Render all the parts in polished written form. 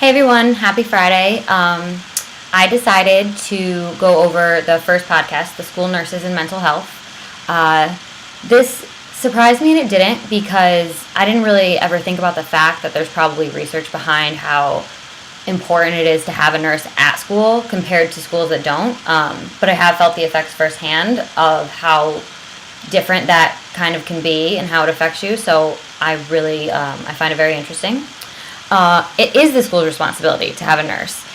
Hey everyone, happy Friday. I decided to go over the first podcast, The School Nurses and Mental Health. This surprised me and it didn't because I didn't really ever think about the fact that there's probably research behind how important it is to have a nurse at school compared to schools that don't. But I have felt the effects firsthand of how different that kind of can be and how it affects you. So I really, I find it very interesting. It is the school's responsibility to have a nurse.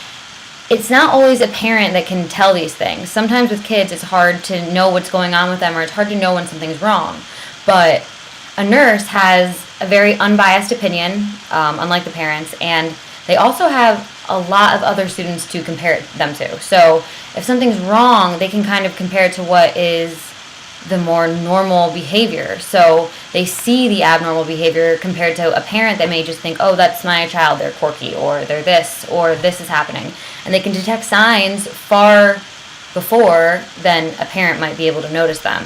It's not always a parent that can tell these things. Sometimes with kids, it's hard to know what's going on with them, or it's hard to know when something's wrong. But a nurse has a very unbiased opinion, unlike the parents, and they also have a lot of other students to compare them to. So if something's wrong, they can kind of compare it to what is the more normal behavior. So they see the abnormal behavior compared to a parent that may just think, oh, that's my child, they're quirky, or they're this, or this is happening. And they can detect signs far before than a parent might be able to notice them.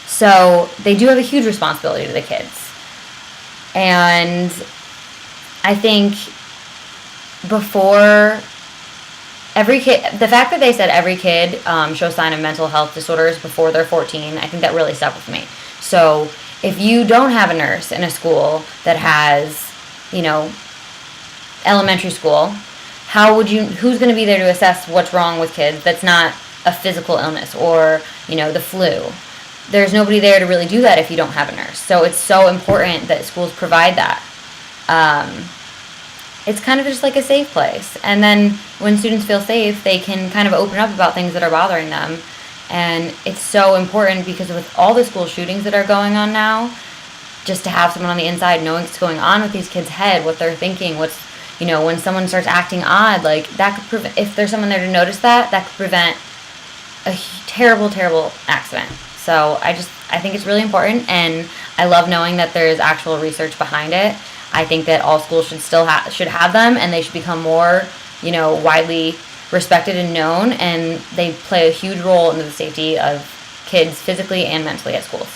So they do have a huge responsibility to the kids. And I think before every kid, the fact that they said every kid shows sign of mental health disorders before they're 14, I think that really stuck with me. So if you don't have a nurse in a school that has, elementary school, who's going to be there to assess what's wrong with kids that's not a physical illness or, the flu? There's nobody there to really do that if you don't have a nurse. So it's so important that schools provide that. It's kind of just like a safe place. And then when students feel safe, they can kind of open up about things that are bothering them. And it's so important because with all the school shootings that are going on now, just to have someone on the inside knowing what's going on with these kids' head, what they're thinking, when someone starts acting odd, like that could prevent, if there's someone there to notice that could prevent a terrible, terrible accident. So I think it's really important, and I love knowing that there's actual research behind it. I think that all schools should have them, and they should become more, widely respected and known, and they play a huge role in the safety of kids physically and mentally at schools.